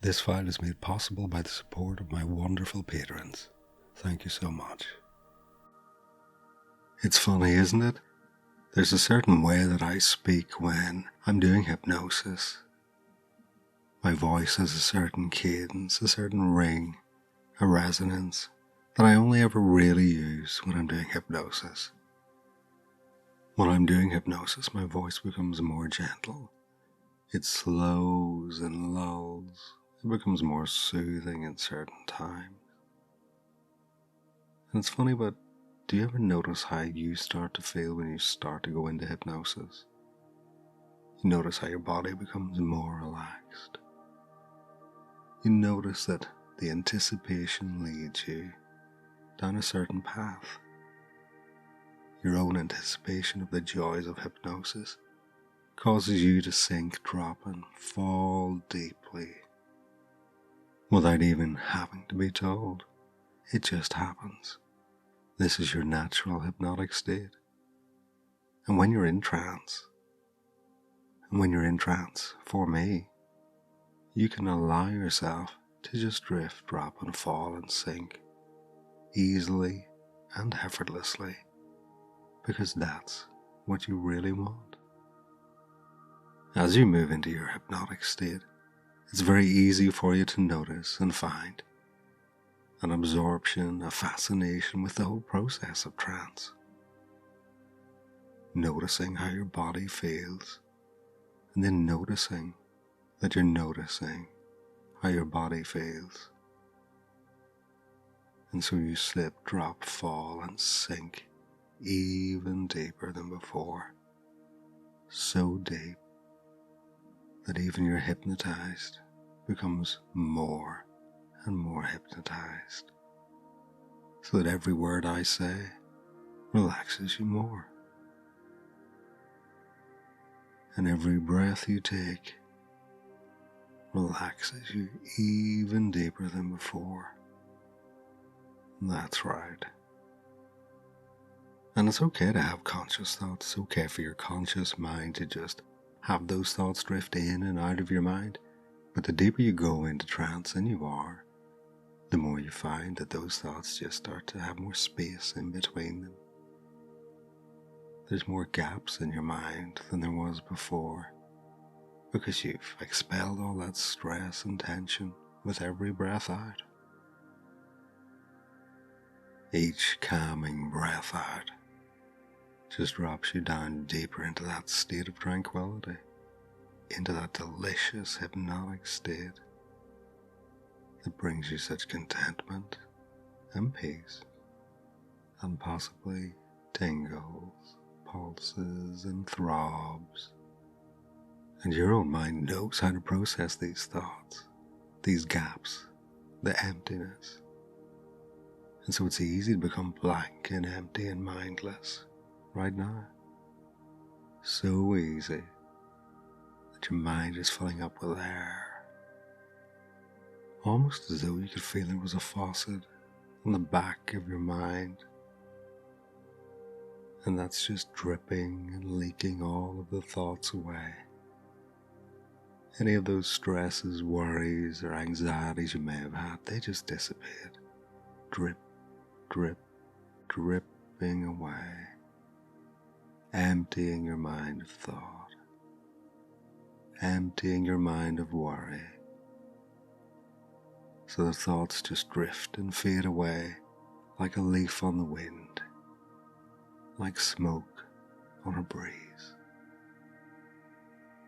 This file is made possible by the support of my wonderful patrons. Thank you so much. It's funny, isn't it? There's a certain way that I speak when I'm doing hypnosis. My voice has a certain cadence, a certain ring, a resonance that I only ever really use when I'm doing hypnosis. When I'm doing hypnosis, my voice becomes more gentle. It slows and lulls. It becomes more soothing at certain times. And it's funny, but do you ever notice how you start to feel when you start to go into hypnosis? You notice how your body becomes more relaxed. You notice that the anticipation leads you down a certain path. Your own anticipation of the joys of hypnosis causes you to sink, drop, and fall deeply without even having to be told. It just happens. This is your natural hypnotic state. And when you're in trance, for me, you can allow yourself to just drift, drop, and fall and sink easily and effortlessly, because that's what you really want. As you move into your hypnotic state, it's very easy for you to notice and find an absorption, a fascination with the whole process of trance. Noticing how your body feels, and then noticing that you're noticing how your body feels. And so you slip, drop, fall, and sink even deeper than before. So deep that even your hypnotized becomes more and more hypnotized, so that every word I say relaxes you more. And every breath you take relaxes you even deeper than before. That's right. And it's okay to have conscious thoughts. It's okay for your conscious mind to just have those thoughts drift in and out of your mind. But the deeper you go into trance, and you are, the more you find that those thoughts just start to have more space in between them. There's more gaps in your mind than there was before, because you've expelled all that stress and tension with every breath out. Each calming breath out just drops you down deeper into that state of tranquility, into that delicious hypnotic state that brings you such contentment and peace, and possibly tingles, pulses, and throbs. And your own mind knows how to process these thoughts, these gaps, the emptiness. And so it's easy to become blank and empty and mindless right now. So easy that your mind is filling up with air, almost as though you could feel there was a faucet on the back of your mind, and that's just dripping and leaking all of the thoughts away. Any of those stresses, worries, or anxieties you may have had, they just dissipated. Drip, drip, dripping away, emptying your mind of thought, emptying your mind of worry, so the thoughts just drift and fade away like a leaf on the wind, like smoke on a breeze.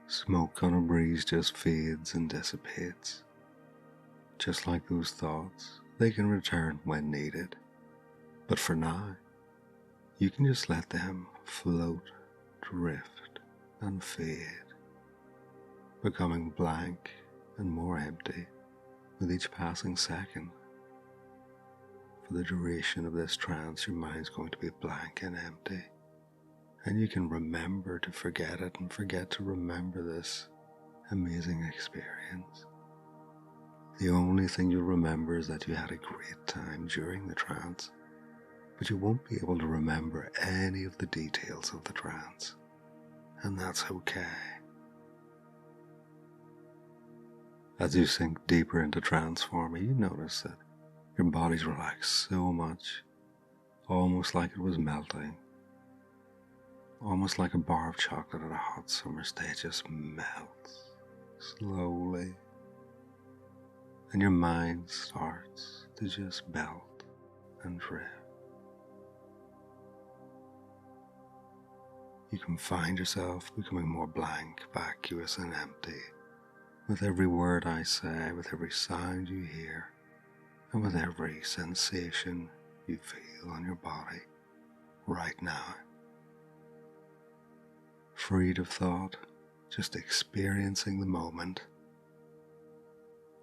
Smoke on a breeze just fades and dissipates. Just like those thoughts, they can return when needed. But for now, you can just let them float, drift, and fade, becoming blank and more empty with each passing second. For the duration of this trance, your mind's going to be blank and empty, and you can remember to forget it and forget to remember this amazing experience. The only thing you'll remember is that you had a great time during the trance, but you won't be able to remember any of the details of the trance, and that's okay. As you sink deeper into trance form, you notice that your body's relaxed so much, almost like it was melting, almost like a bar of chocolate at a hot summer's day just melts slowly, and your mind starts to just melt and drift. You can find yourself becoming more blank, vacuous, and empty with every word I say, with every sound you hear, and with every sensation you feel on your body right now. Freed of thought, just experiencing the moment,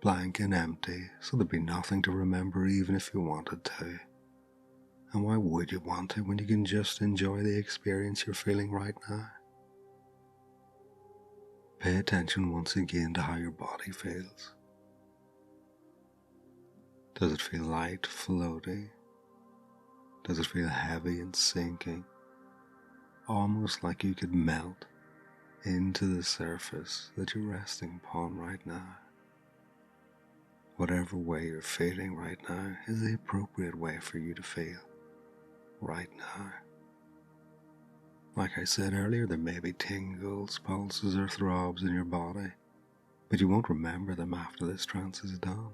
blank and empty, so there'd be nothing to remember even if you wanted to. And why would you want to when you can just enjoy the experience you're feeling right now? Pay attention once again to how your body feels. Does it feel light, floaty? Does it feel heavy and sinking? Almost like you could melt into the surface that you're resting upon right now. Whatever way you're feeling right now is the appropriate way for you to feel right now. Like I said earlier, there may be tingles, pulses, or throbs in your body, but you won't remember them after this trance is done.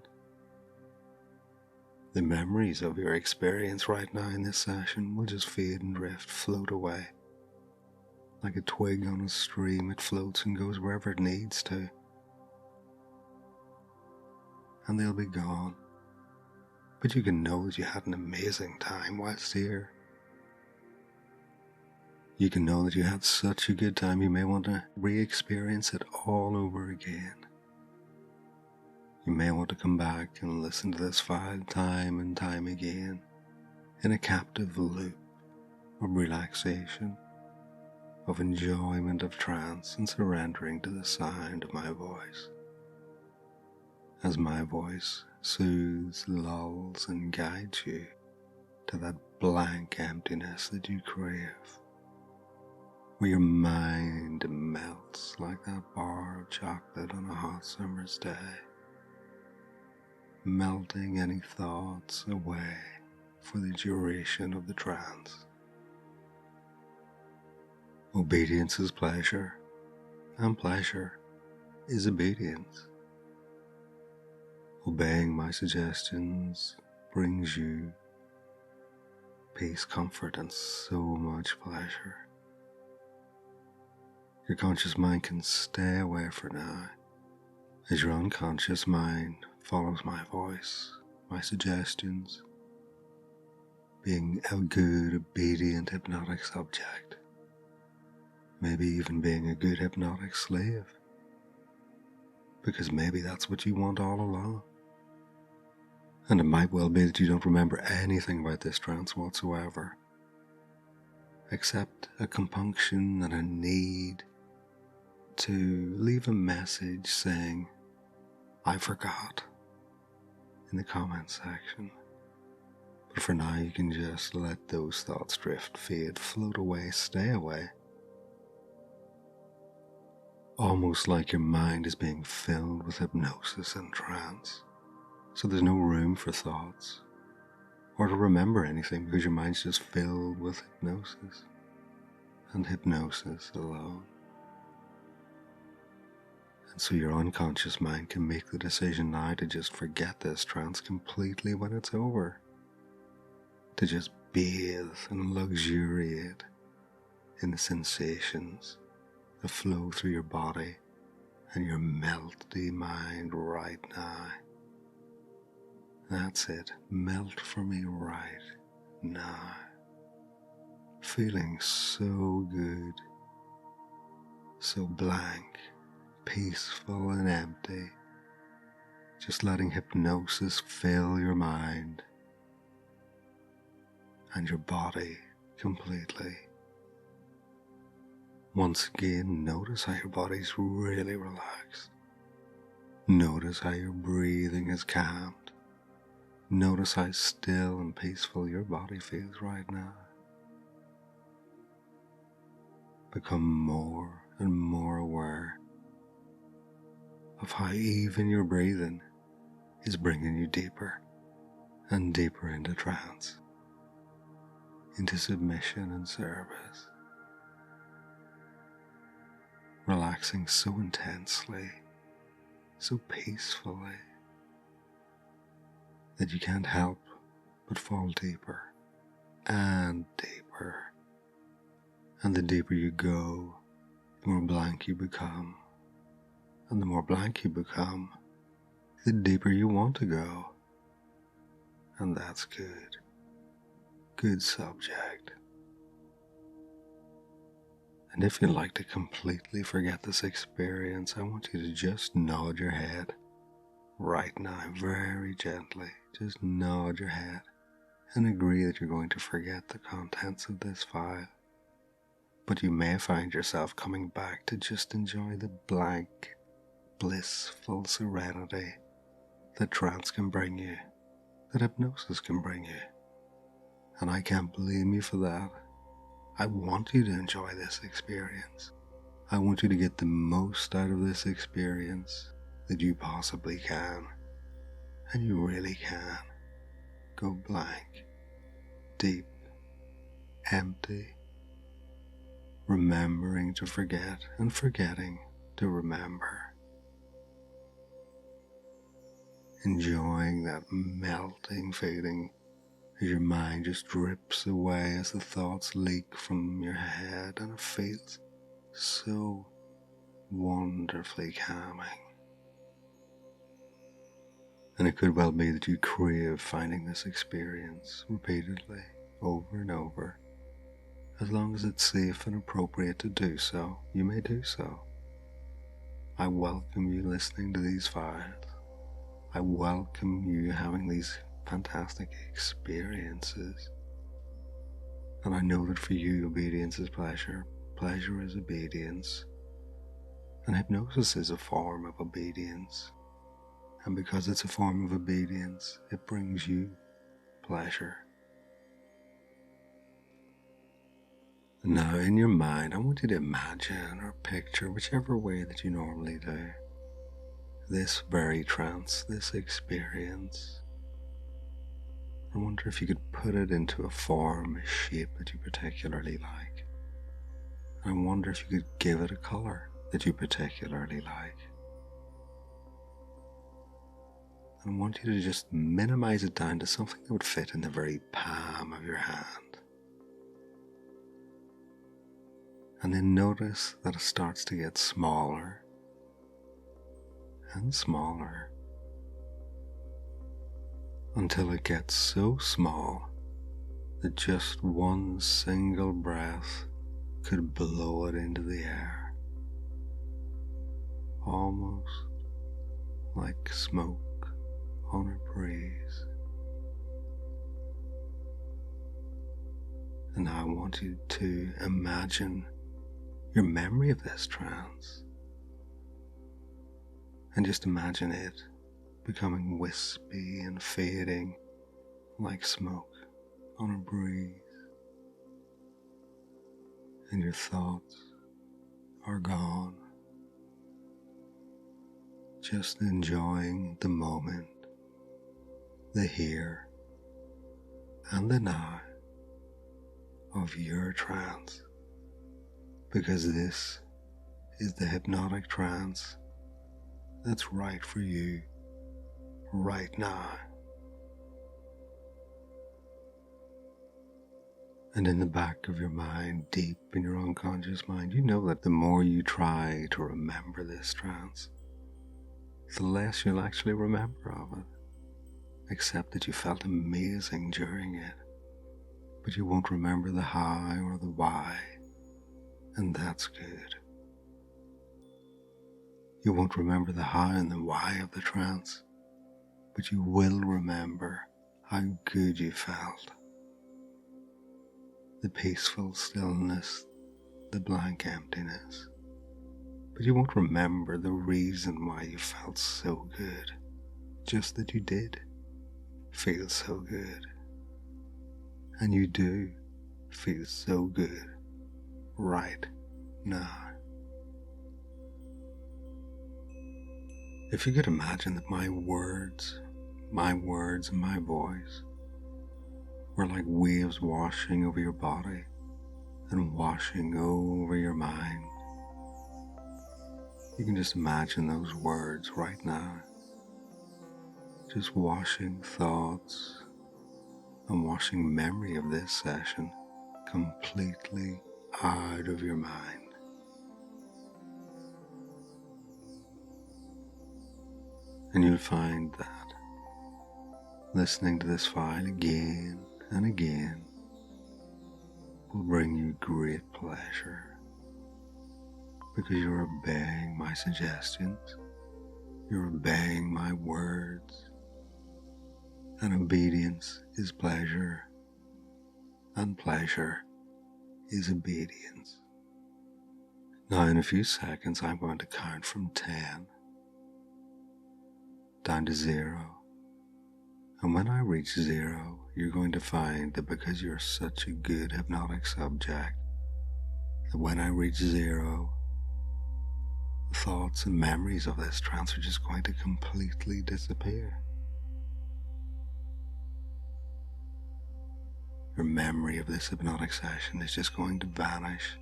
The memories of your experience right now in this session will just fade and drift, float away. Like a twig on a stream, it floats and goes wherever it needs to. And they'll be gone. But you can know that you had an amazing time whilst here. You can know that you had such a good time you may want to re-experience it all over again. You may want to come back and listen to this file time and time again in a captive loop of relaxation, of enjoyment of trance and surrendering to the sound of my voice. As my voice soothes, lulls, and guides you to that blank emptiness that you crave, where your mind melts like that bar of chocolate on a hot summer's day, melting any thoughts away for the duration of the trance. Obedience is pleasure, and pleasure is obedience. Obeying my suggestions brings you peace, comfort, and so much pleasure. Your conscious mind can stay away for now, as your unconscious mind follows my voice, my suggestions, being a good, obedient hypnotic subject, maybe even being a good hypnotic slave, because maybe that's what you want all along. And it might well be that you don't remember anything about this trance whatsoever, except a compunction and a need to leave a message saying, "I forgot," in the comment section. But for now, you can just let those thoughts drift, fade, float away, stay away. Almost like your mind is being filled with hypnosis and trance. So there's no room for thoughts or to remember anything because your mind's just filled with hypnosis and hypnosis alone. And so your unconscious mind can make the decision now to just forget this trance completely when it's over, to just bathe and luxuriate in the sensations that flow through your body and your melty mind right now. That's it. Melt for me right now. Feeling so good, so blank, peaceful and empty. Just letting hypnosis fill your mind and your body completely. Once again, notice how your body's really relaxed. Notice how your breathing is calmed. Notice how still and peaceful your body feels right now. Become more and more aware of how even your breathing is bringing you deeper and deeper into trance, into submission and service, relaxing so intensely, so peacefully, that you can't help but fall deeper and deeper. And the deeper you go, the more blank you become. And the more blank you become, the deeper you want to go. And that's good. Good subject. And if you'd like to completely forget this experience, I want you to just nod your head right now, very gently. Just nod your head and agree that you're going to forget the contents of this file. But you may find yourself coming back to just enjoy the blank, blissful serenity that trance can bring you, that hypnosis can bring you. And I can't blame you for that. I want you to enjoy this experience. I want you to get the most out of this experience that you possibly can. And you really can. Go blank, deep, empty, remembering to forget and forgetting to remember. Enjoying that melting feeling as your mind just drips away as the thoughts leak from your head, and it feels so wonderfully calming. And it could well be that you crave finding this experience repeatedly, over and over. As long as it's safe and appropriate to do so, you may do so. I welcome you listening to these files. I welcome you having these fantastic experiences. And I know that for you, obedience is pleasure, pleasure is obedience, and hypnosis is a form of obedience. And because it's a form of obedience, it brings you pleasure. Now, in your mind, I want you to imagine or picture, whichever way that you normally do, this very trance, this experience. I wonder if you could put it into a form, a shape that you particularly like. I wonder if you could give it a color that you particularly like. I want you to just minimize it down to something that would fit in the very palm of your hand. And then notice that it starts to get smaller and smaller until it gets so small that just one single breath could blow it into the air, almost like smoke on a breeze. And I want you to imagine your memory of this trance, and just imagine it becoming wispy and fading like smoke on a breeze, and your thoughts are gone, just enjoying the moment, the here and the now of your trance, because this is the hypnotic trance that's right for you right now. And in the back of your mind, deep in your unconscious mind, you know that the more you try to remember this trance, the less you'll actually remember of it, except that you felt amazing during it. But you won't remember the how or the why, and that's good. You won't remember the how and the why of the trance, but you will remember how good you felt. The peaceful stillness, the blank emptiness. But you won't remember the reason why you felt so good, just that you did feel so good. And you do feel so good right now. If you could imagine that my words and my voice were like waves washing over your body and washing over your mind, you can just imagine those words right now, just washing thoughts and washing memory of this session completely out of your mind. And you'll find that listening to this file again and again will bring you great pleasure, because you're obeying my suggestions, you're obeying my words, and obedience is pleasure, and pleasure is obedience. Now in a few seconds I'm going to count from 10 down to 0. And when I reach 0, you're going to find that because you're such a good hypnotic subject, that when I reach 0, the thoughts and memories of this trance are just going to completely disappear. Your memory of this hypnotic session is just going to vanish,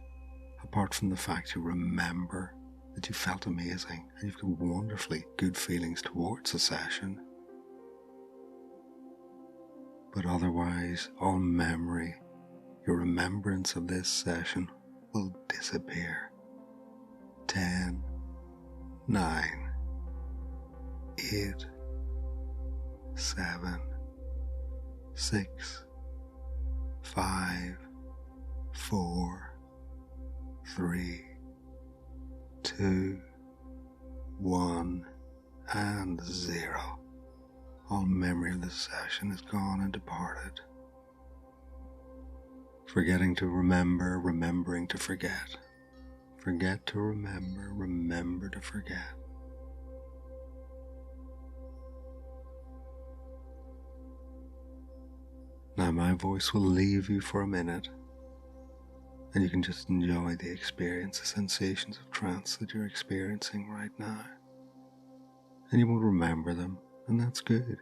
apart from the fact you remember that you felt amazing and you've got wonderfully good feelings towards the session. But otherwise, all memory, your remembrance of this session will disappear. 10, 9, 8, 7, 6, 5, 4, 3, 2, 1, and 0. All memory of this session is gone and departed. Forgetting to remember, remembering to forget. Forget to remember, remember to forget. Now my voice will leave you for a minute, and you can just enjoy the experience, the sensations of trance that you're experiencing right now. And you won't remember them, and that's good.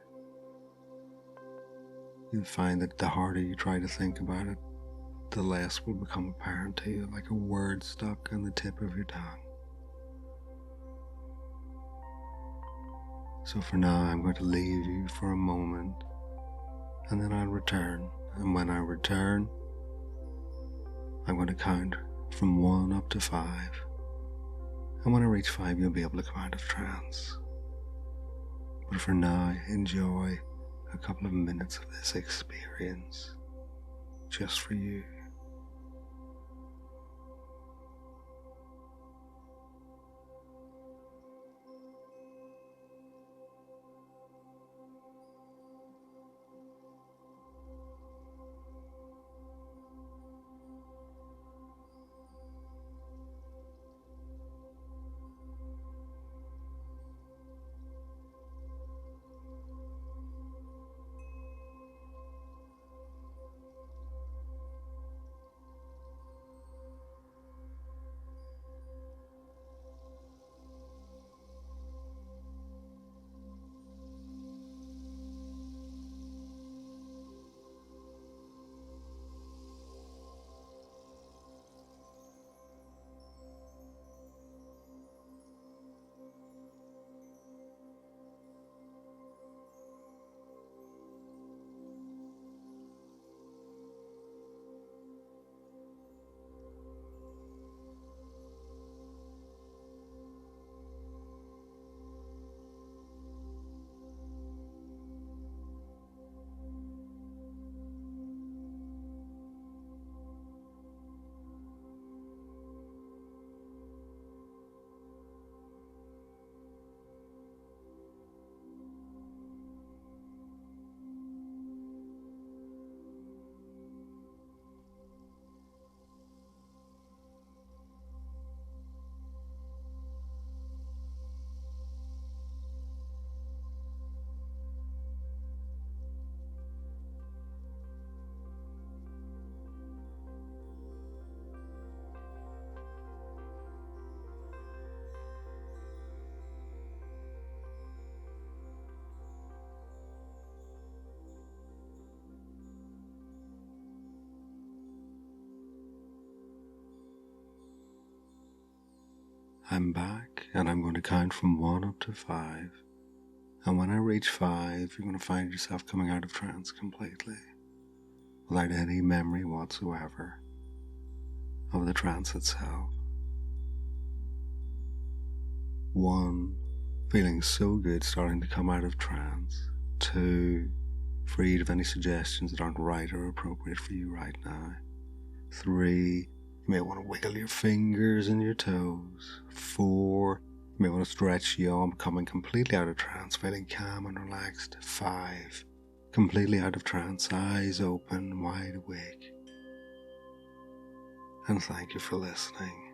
You'll find that the harder you try to think about it, the less will become apparent to you, like a word stuck on the tip of your tongue. So for now, I'm going to leave you for a moment, and then I'll return. And when I return, I'm going to count from 1 up to 5. And when I reach 5, you'll be able to come out of trance. But for now, enjoy a couple of minutes of this experience, just for you. I'm back, and I'm going to count from 1 up to 5. And when I reach 5, you're going to find yourself coming out of trance completely, without any memory whatsoever of the trance itself. 1, feeling so good, starting to come out of trance. 2, freed of any suggestions that aren't right or appropriate for you right now. 3, you may want to wiggle your fingers and your toes. 4, you may want to stretch your arm, coming completely out of trance, feeling calm and relaxed. 5, completely out of trance, eyes open, wide awake. And thank you for listening.